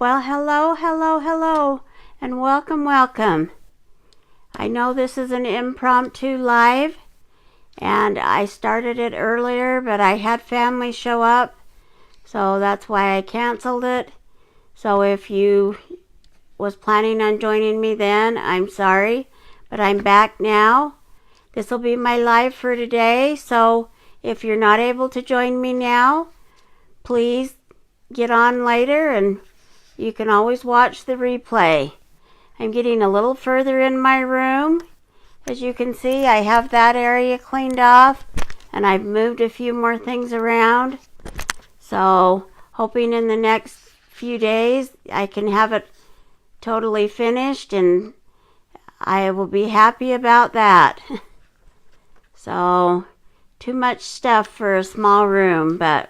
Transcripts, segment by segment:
Well, hello, and welcome. I know this is an impromptu live, and I started it earlier, but I had family show up, so that's why I canceled it. So if you was planning on joining me then, I'm sorry, but I'm back now. This will be my live for today, so if you're not able to join me now, please get on later and you can always watch the replay. I'm getting a little further in my room. As you can see, I have that area cleaned off and I've moved a few more things around. So, hoping in the next few days I can have it totally finished, and I will be happy about that. So, too much stuff for a small room, but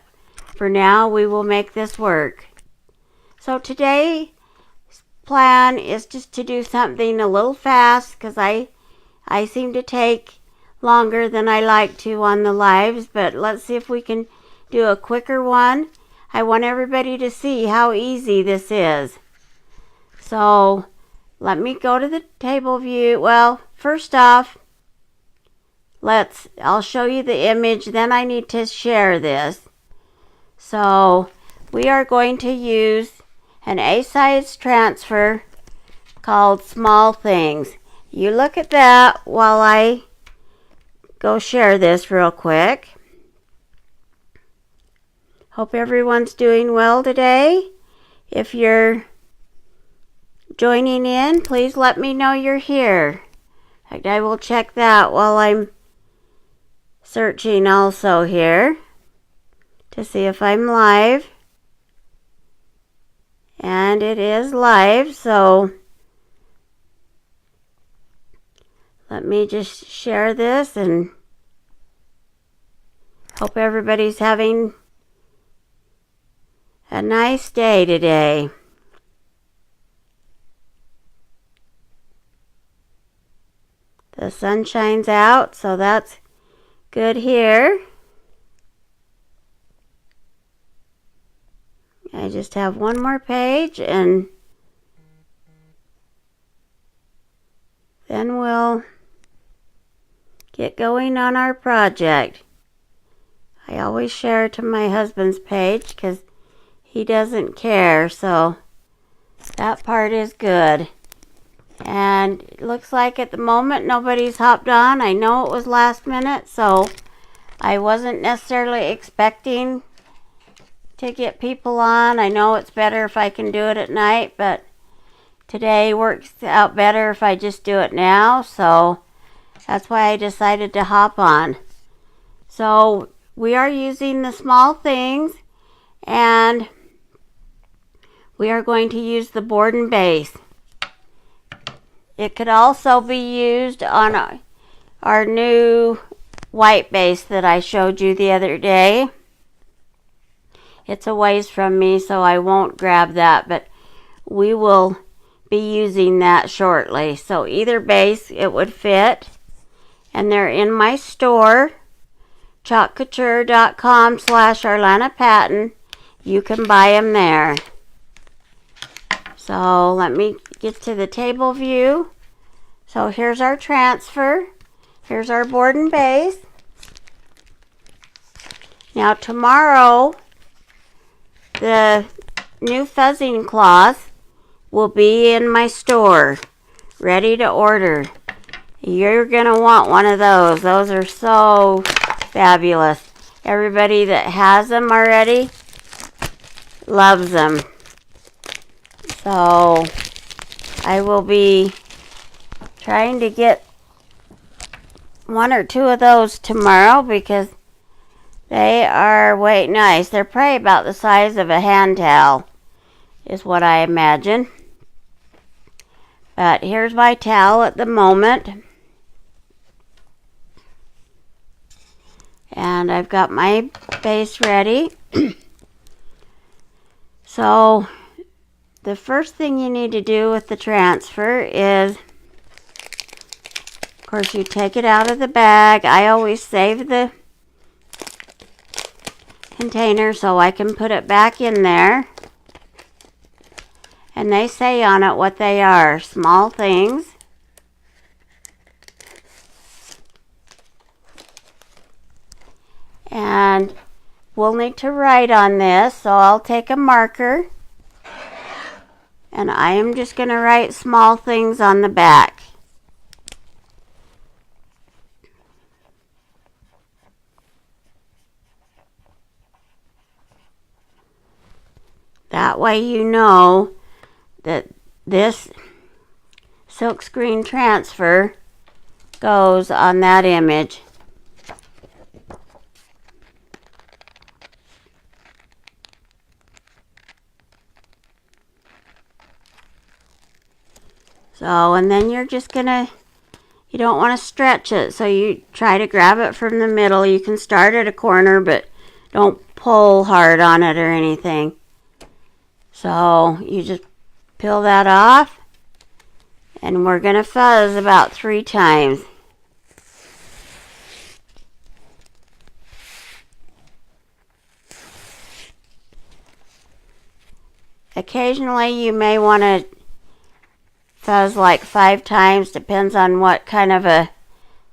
for now we will make this work. So today's plan is just to do something a little fast, because I seem to take longer than I like to on the lives, but let's see if we can do a quicker one. I want everybody to see how easy this is. So let me go to the table view. Well, first off, I'll show you the image, then I need to share this. So we are going to use an A-size transfer called Small Things. You look at that while I go share this real quick. Hope everyone's doing well today. If you're joining in, please let me know you're here. In fact, I will check that while I'm searching also here to see if I'm live. And it is live, so let me just share this and hope everybody's having a nice day today. The sun shines out, so that's good here. I just have one more page and then we'll get going on our project. I always share to my husband's page because he doesn't care, so that part is good. And it looks like at the moment nobody's hopped on. I know it was last minute, so I wasn't necessarily expecting to get people on. I know it's better if I can do it at night, but today works out better if I just do it now, so that's why I decided to hop on. So we are using the Small Things, and we are going to use the board and base. It could also be used on our new white base that I showed you the other day. It's a ways from me, so I won't grab that, but we will be using that shortly. So either base, it would fit. And they're in my store, chalkcouture.com/ArlanaPatton. You can buy them there. So let me get to the table view. So here's our transfer. Here's our board and base. Now tomorrow, the new fuzzing cloth will be in my store, ready to order. You're going to want one of those. Those are so fabulous. Everybody that has them already loves them. So I will be trying to get one or two of those tomorrow because they are way nice. They're probably about the size of a hand towel, is what I imagine. But here's my towel at the moment. And I've got my base ready. So the first thing you need to do with the transfer is, of course, you take it out of the bag. I always save the container so I can put it back in there. And they say on it what they are. Small things. And we'll need to write on this, so I'll take a marker. And I am just going to write small things on the back. That way you know that this silkscreen transfer goes on that image. So, and then you're just gonna, you don't want to stretch it, so you try to grab it from the middle. You can start at a corner, but don't pull hard on it or anything. So you just peel that off, and we're gonna fuzz about 3 times. Occasionally you may want to fuzz like 5 times, depends on what kind of a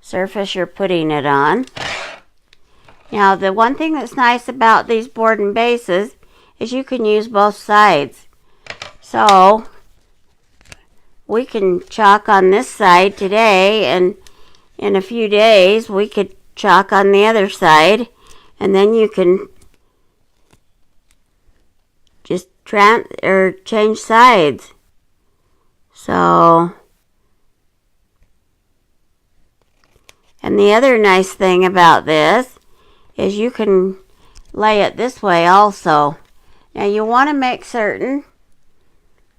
surface you're putting it on. Now, the one thing that's nice about these board and bases is you can use both sides. So we can chalk on this side today, and in a few days we could chalk on the other side, and then you can just change sides. So, and the other nice thing about this is you can lay it this way also. Now you want to make certain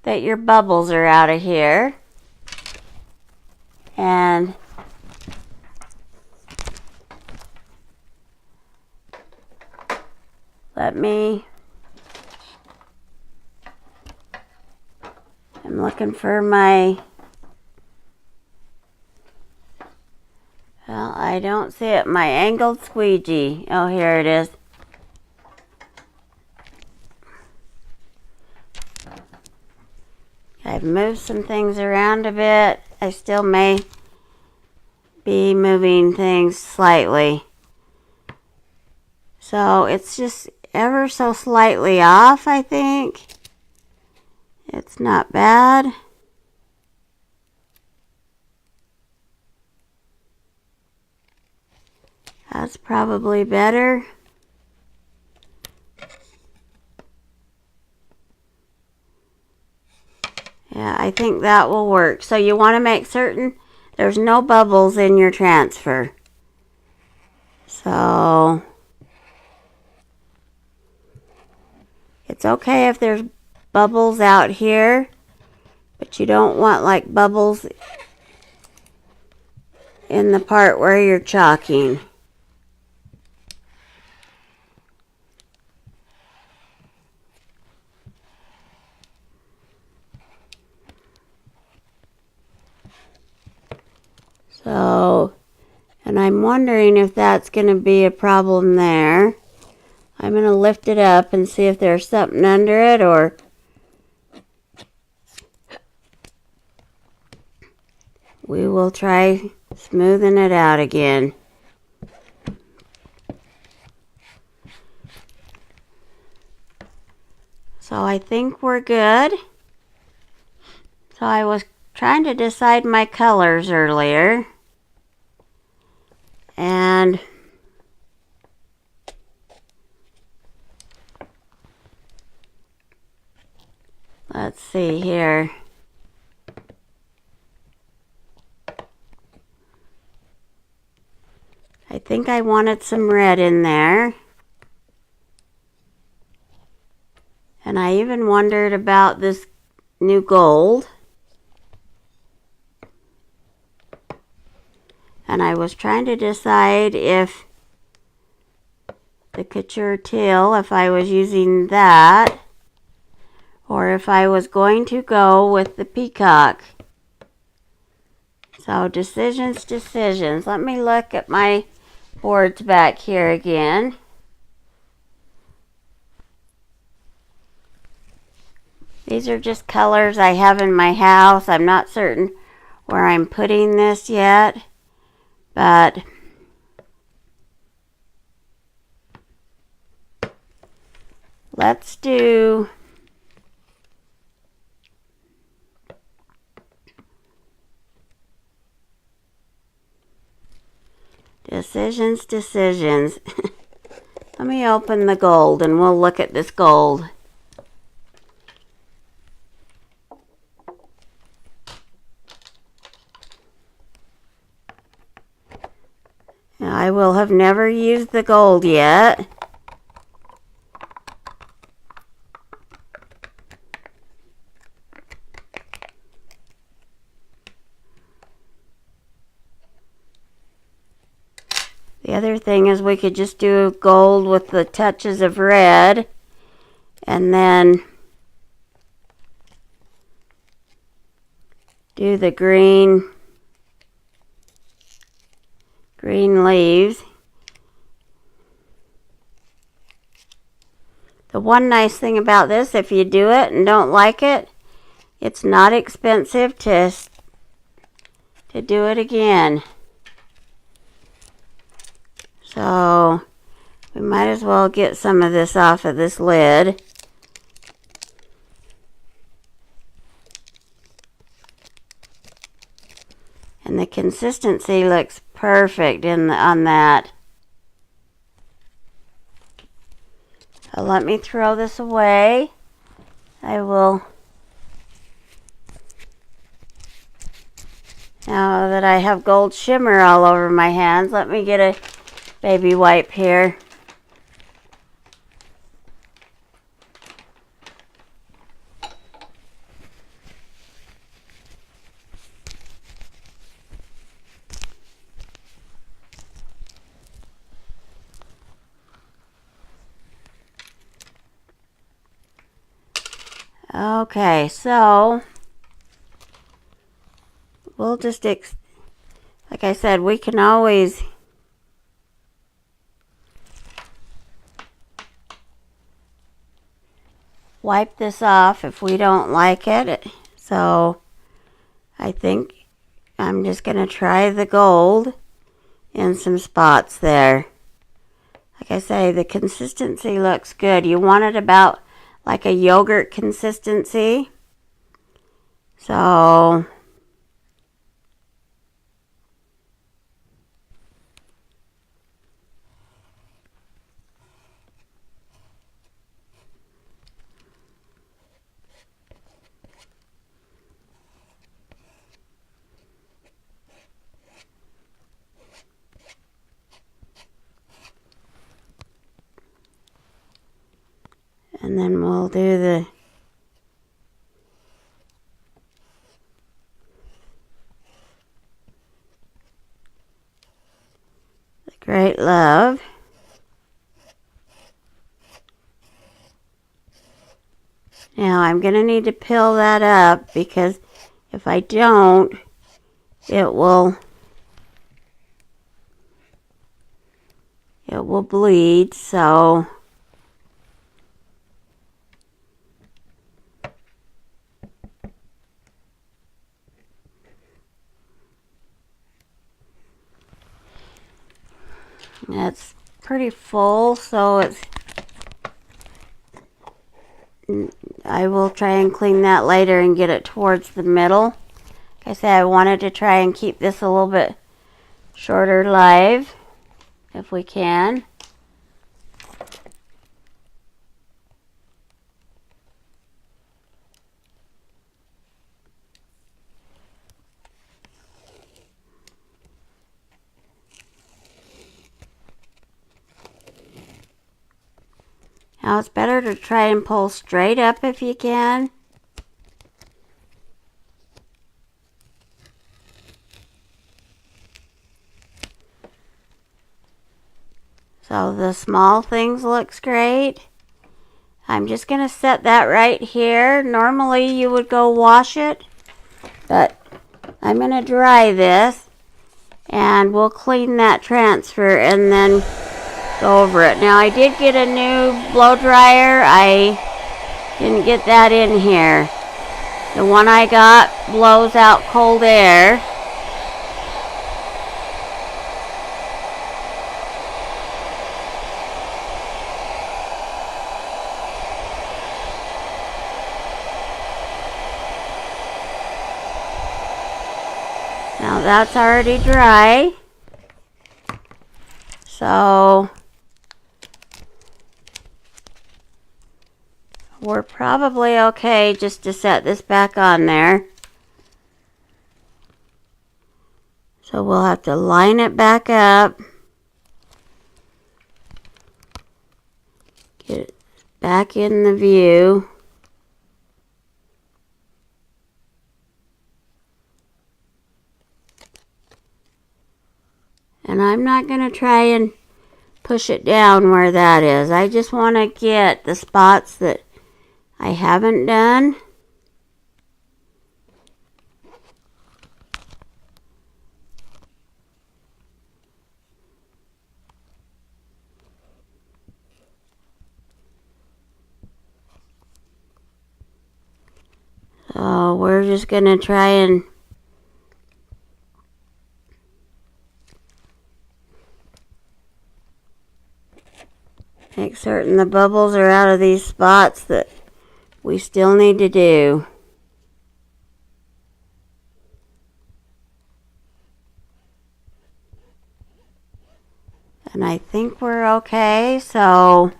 that your bubbles are out of here. And I'm looking for my, well, I don't see it, my angled squeegee. Oh, here it is. I've moved some things around a bit. I still may be moving things slightly. So it's just ever so slightly off, I think. It's not bad. That's probably better. Yeah, I think that will work. So you want to make certain there's no bubbles in your transfer. So it's okay if there's bubbles out here, but you don't want like bubbles in the part where you're chalking. So, and I'm wondering if that's going to be a problem there. I'm going to lift it up and see if there's something under it, or we will try smoothing it out again. So I think we're good. So I was trying to decide my colors earlier, and let's see here. I think I wanted some red in there. And I even wondered about this new gold. And I was trying to decide if the Couture teal, if I was using that, or if I was going to go with the peacock. So decisions. Let me look at my boards back here again. These are just colors I have in my house. I'm not certain where I'm putting this yet, but let's do decisions. Let me open the gold and we'll look at this gold. Now, I will have never used the gold yet. The other thing is we could just do gold with the touches of red and then do the green leaves. The one nice thing about this, if you do it and don't like it, it's not expensive to do it again. So we might as well get some of this off of this lid. And the consistency looks perfect on that. So let me throw this away. I will, now that I have gold shimmer all over my hands, let me get a baby wipe here. Okay, so we'll just, like I said, we can always wipe this off if we don't like it. So I think I'm just going to try the gold in some spots there. Like I say, the consistency looks good. You want it about like a yogurt consistency. So and then we'll do the Great Love. Now I'm going to need to peel that up because if I don't, it will bleed. So it's pretty full, so I will try and clean that later and get it towards the middle. Like I said, I wanted to try and keep this a little bit shorter live if we can. Now it's better to try and pull straight up if you can. So the small things looks great. I'm just going to set that right here. Normally you would go wash it, but I'm going to dry this and we'll clean that transfer and then go over it. Now I did get a new blow dryer. I Didn't get that in here. The one I got blows out cold air. Now that's already dry. So we're probably okay just to set this back on there. So we'll have to line it back up. Get it back in the view. And I'm not going to try and push it down where that is. I just want to get the spots that I haven't done. So we're just going to try and make certain the bubbles are out of these spots that we still need to do. And I think we're okay, so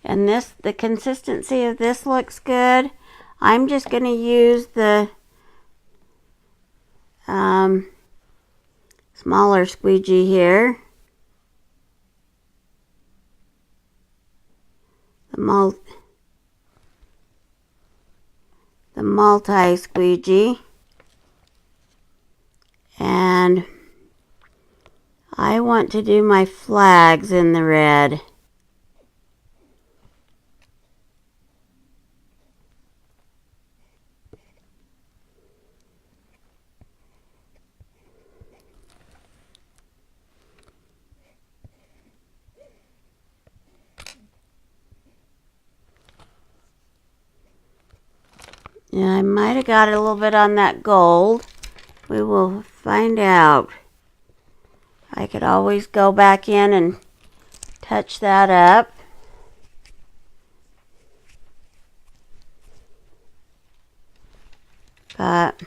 and the consistency of this looks good. I'm just going to use the smaller squeegee here. The multi squeegee. And I want to do my flags in the red. Yeah, I might have got it a little bit on that gold. We will find out. I could always go back in and touch that up. But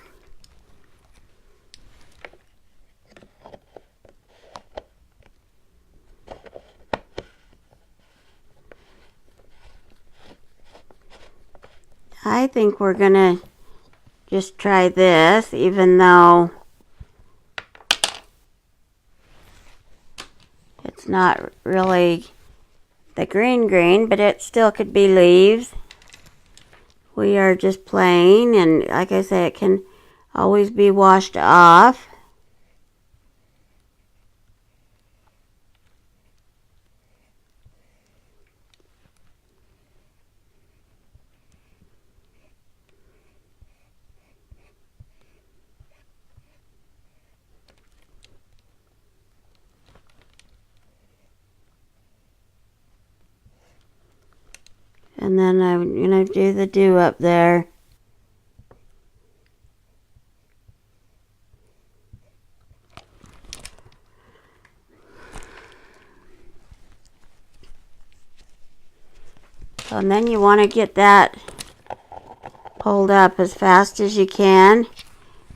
I think we're gonna just try this, even though it's not really the green, but it still could be leaves. We are just playing, and like I say, it can always be washed off. And then I'm going to do the dew up there. And then you want to get that pulled up as fast as you can,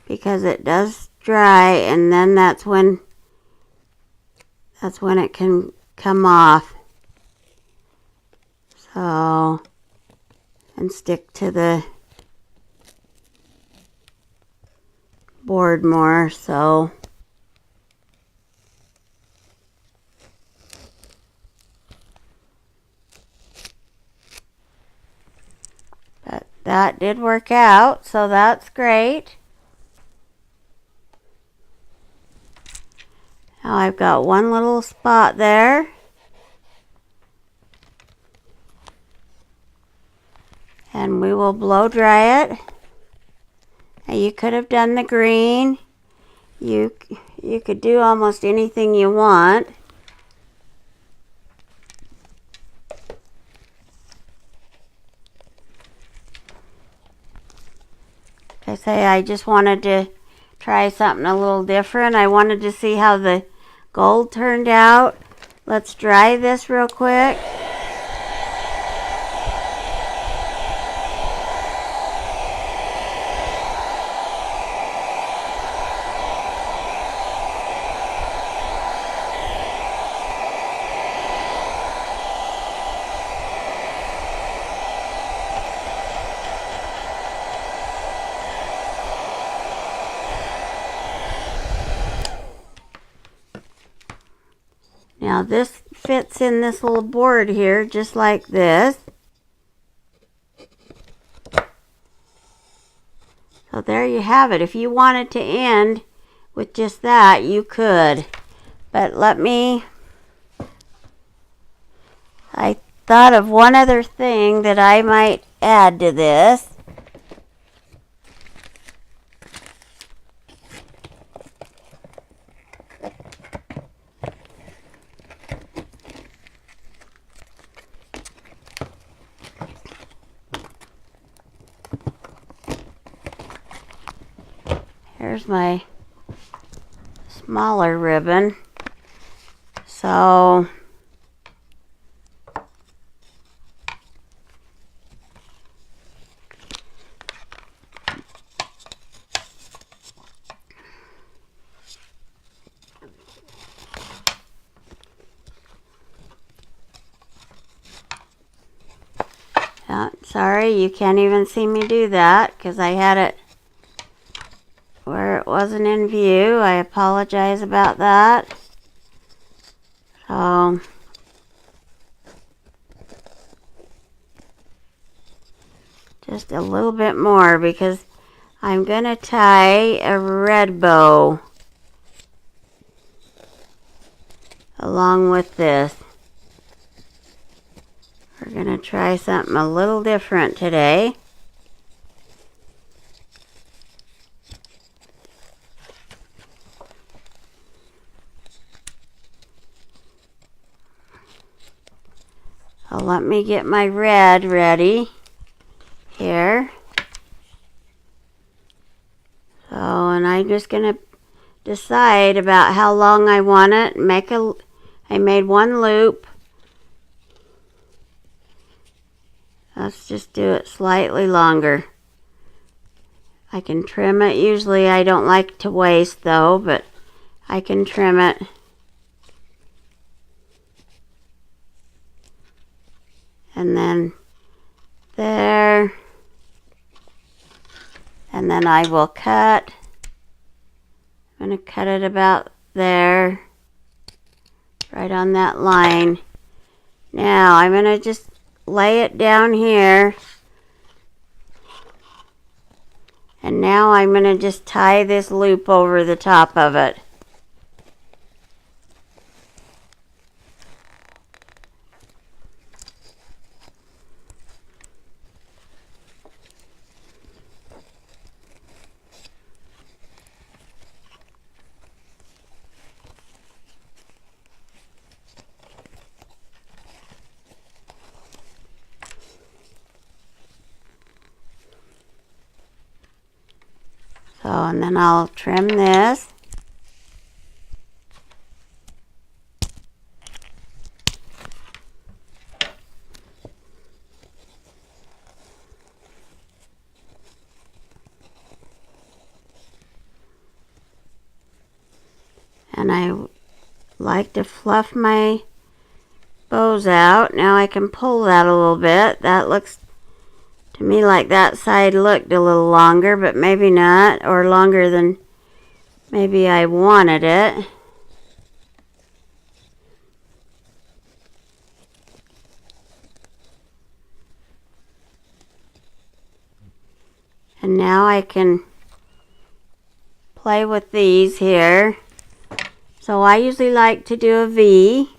because it does dry, and then that's when it can come off. So, and stick to the board more, so but that did work out, so that's great. Now I've got one little spot there. And we will blow dry it. Now you could have done the green. You could do almost anything you want. Like I say, I just wanted to try something a little different. I wanted to see how the gold turned out. Let's dry this real quick. Now this fits in this little board here, just like this. So there you have it. If you wanted to end with just that, you could. But I thought of one other thing that I might add to this. Here's my smaller ribbon. So sorry, you can't even see me do that because I had it where it wasn't in view. I apologize about that. So just a little bit more because I'm going to tie a red bow along with this. We're going to try something a little different today. So let me get my red ready here. So, and I'm just going to decide about how long I want it. I made one loop. Let's just do it slightly longer. I can trim it. Usually I don't like to waste though, but I can trim it. And then there. And then I will cut. I'm going to cut it about there. Right on that line. Now I'm going to just lay it down here. And now I'm going to just tie this loop over the top of it. So, and then I'll trim this. And I like to fluff my bows out. Now I can pull that a little bit. That looks to me like that side looked a little longer, but maybe not, or longer than maybe I wanted it. And now I can play with these here. So I usually like to do a V.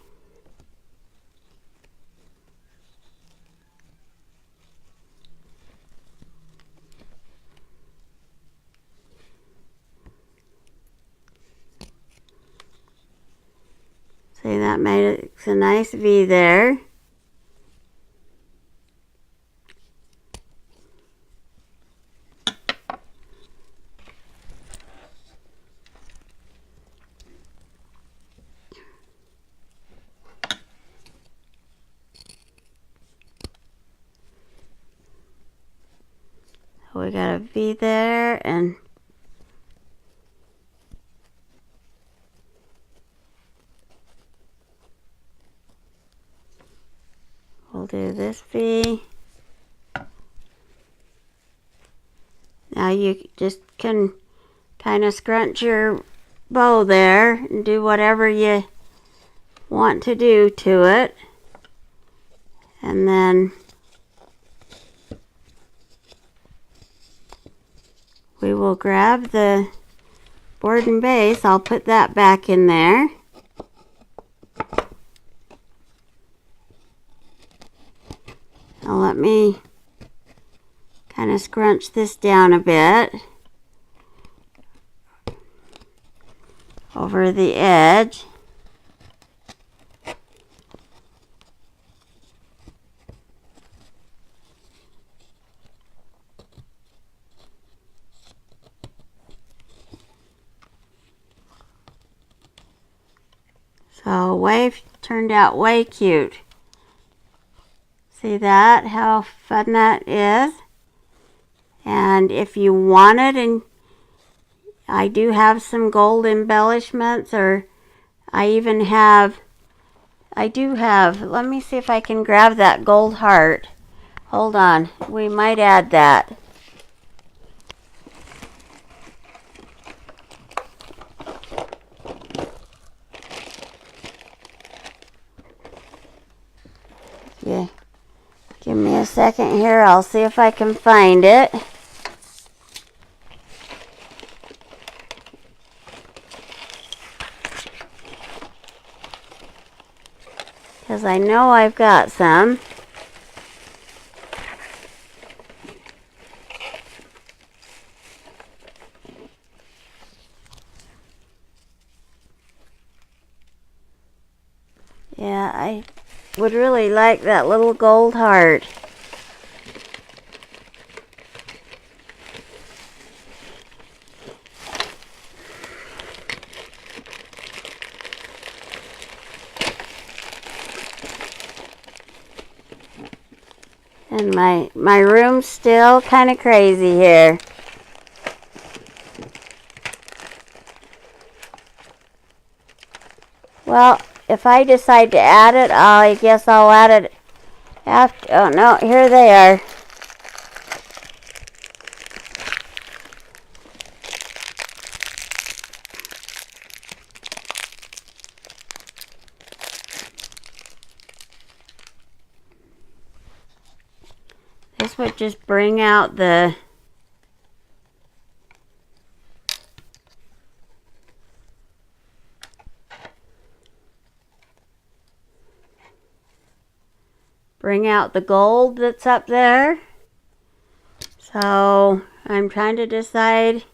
that makes a nice V there. We got a V there, and we'll do this V. Now you just can kind of scrunch your bow there and do whatever you want to do to it. And then we will grab the board and base. I'll put that back in there. Now let me kind of scrunch this down a bit over the edge. So wave turned out way cute. See that? How fun that is? And if you wanted, and I do have some gold embellishments, or I even have, let me see if I can grab that gold heart. Hold on, we might add that. Yeah. Give me a second here, I'll see if I can find it. Because I know I've got some. Yeah, I would really like that little gold heart. And my room's still kind of crazy here. Well, if I decide to add it, I guess I'll add it after. Oh no, here they are. This would just bring out the gold that's up there. So I'm trying to decide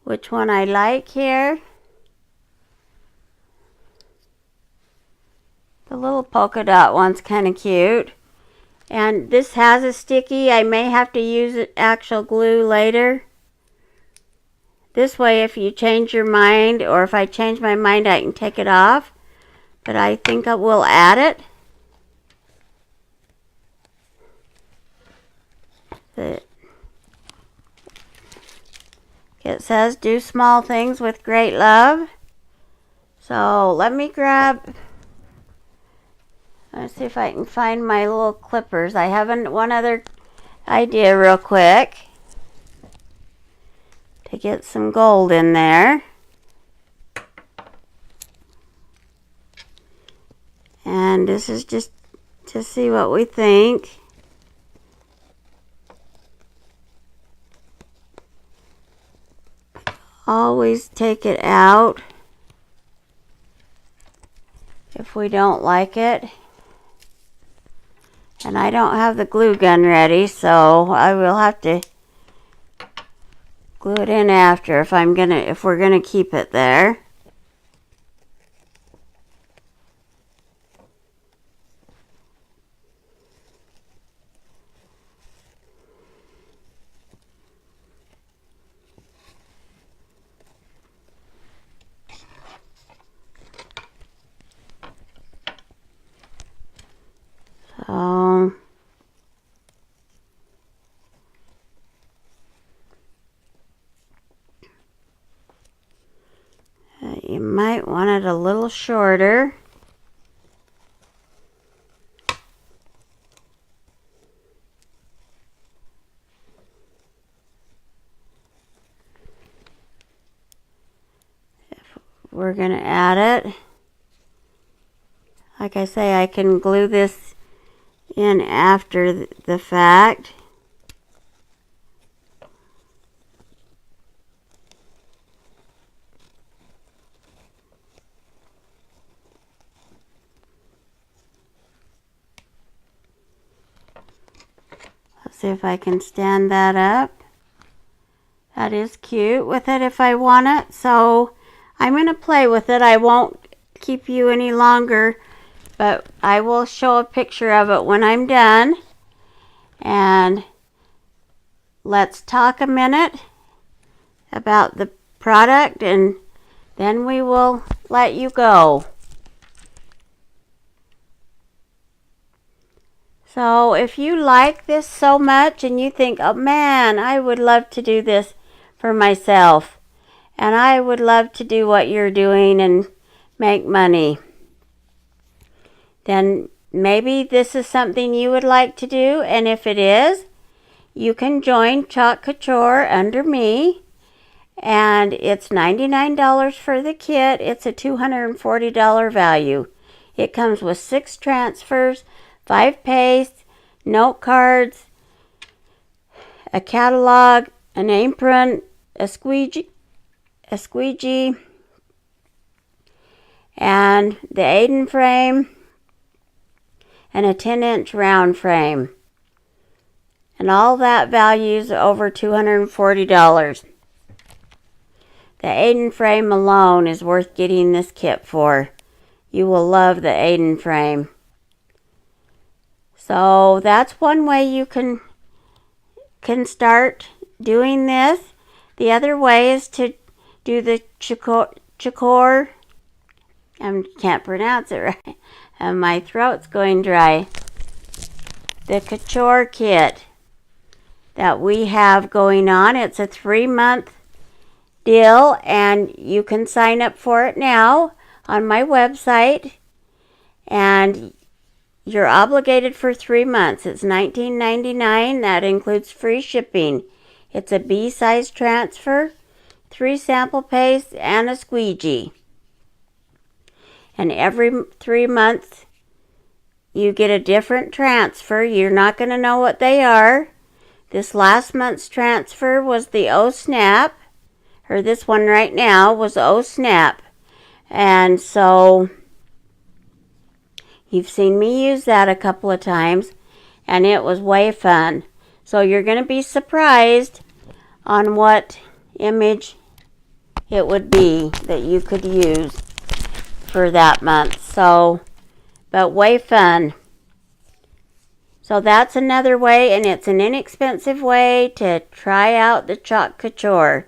which one I like here. The little polka dot one's kind of cute. And this has a sticky. I may have to use actual glue later. This way, if you change your mind, or if I change my mind, I can take it off. But I think I will add it. It says, do small things with great love. So let me grab, let's see if I can find my little clippers. I have one other idea real quick to get some gold in there. And this is just to see what we think. Always take it out if we don't like it. And I don't have the glue gun ready, so I will have to glue it in after if we're gonna keep it there. you might want it a little shorter. We're going to add it. Like I say, I can glue this in after the fact. Let's see if I can stand that up. That is cute with it if I want it. So I'm going to play with it. I won't keep you any longer, but I will show a picture of it when I'm done. And let's talk a minute about the product, and then we will let you go. So if you like this so much and you think, oh man, I would love to do this for myself, and I would love to do what you're doing and make money, then maybe this is something you would like to do. And if it is, you can join Chalk Couture under me, and it's $99 for the kit. It's a $240 value. It comes with 6 transfers, 5 pastes, note cards, a catalog, an apron, a squeegee, and the Aiden frame, and a 10-inch round frame. And all that values over $240. The Aiden frame alone is worth getting this kit for. You will love the Aiden frame. So that's one way you can start doing this. The other way is to do the Couture. I can't pronounce it right, and my throat's going dry. The Couture kit that we have going on. It's a 3-month deal, and you can sign up for it now on my website, and you're obligated for 3 months. It's $19.99. That includes free shipping. It's a B-size transfer, 3 sample pastes, and a squeegee. And every 3 months, you get a different transfer. You're not going to know what they are. This last month's transfer was the Oh Snap, or this one right now was Oh Snap. And so you've seen me use that a couple of times, and it was way fun. So you're going to be surprised on what image it would be that you could use for that month. So, but way fun. So that's another way, and it's an inexpensive way to try out the Chalk Couture.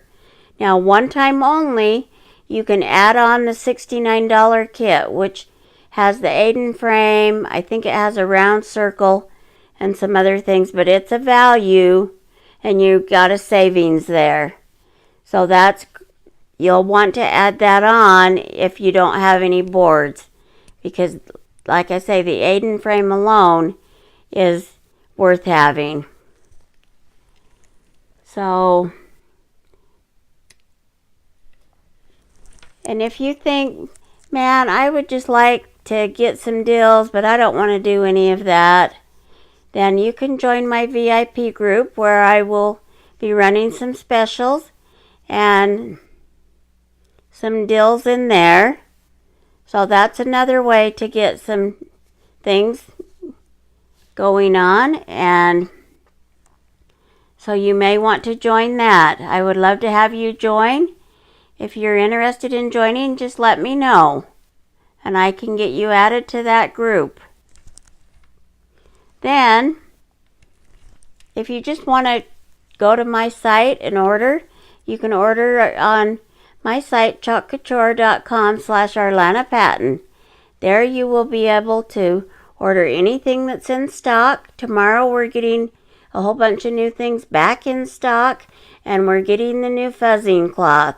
Now, one time only, you can add on the $69 kit, which has the Aiden frame. I think it has a round circle and some other things, but it's a value, and you've got a savings there. So that's, you'll want to add that on if you don't have any boards, because like I say, the Aiden frame alone is worth having. So, and if you think, man, I would just like to get some deals, but I don't want to do any of that, then you can join my VIP group, where I will be running some specials and some deals in there. So that's another way to get some things going on, and so you may want to join that. I would love to have you join. If you're interested in joining, just let me know, and I can get you added to that group. Then, if you just want to go to my site and order, you can order on my site, chalkcouture.com/ArlanaPatton. There you will be able to order anything that's in stock. Tomorrow we're getting a whole bunch of new things back in stock, and we're getting the new fuzzing cloth.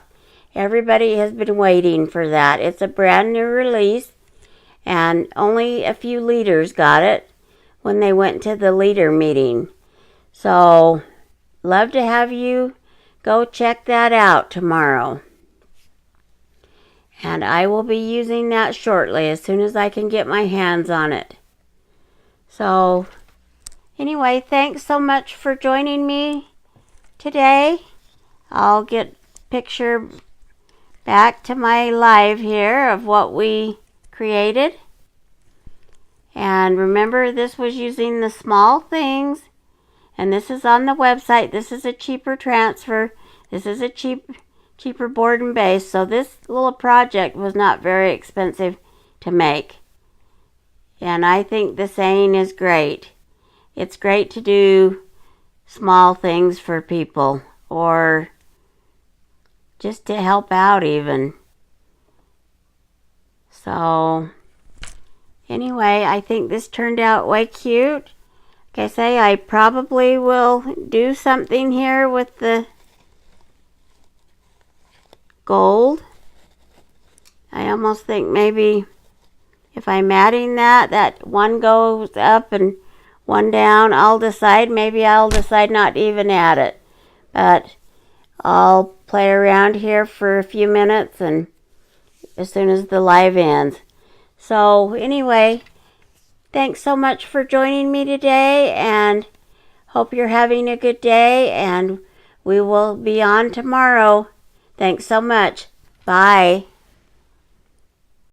Everybody has been waiting for that. It's a brand new release, and only a few leaders got it when they went to the leader meeting. So, love to have you go check that out tomorrow. And I will be using that shortly as soon as I can get my hands on it. So, anyway, thanks so much for joining me today. I'll get a picture back to my live here of what we created. And remember, this was using the small things, and this is on the website. This is a cheaper transfer. This is a cheaper board and base. So this little project was not very expensive to make. And I think the saying is great. It's great to do small things for people, or just to help out even. So anyway, I think this turned out way cute. Like I say, I probably will do something here with the gold. I almost think maybe if I'm adding that one goes up and one down, I'll decide. Maybe I'll decide not to even add it. But I'll play around here for a few minutes, and as soon as the live ends. So anyway, thanks so much for joining me today, and hope you're having a good day, and we will be on tomorrow. Thanks so much. Bye.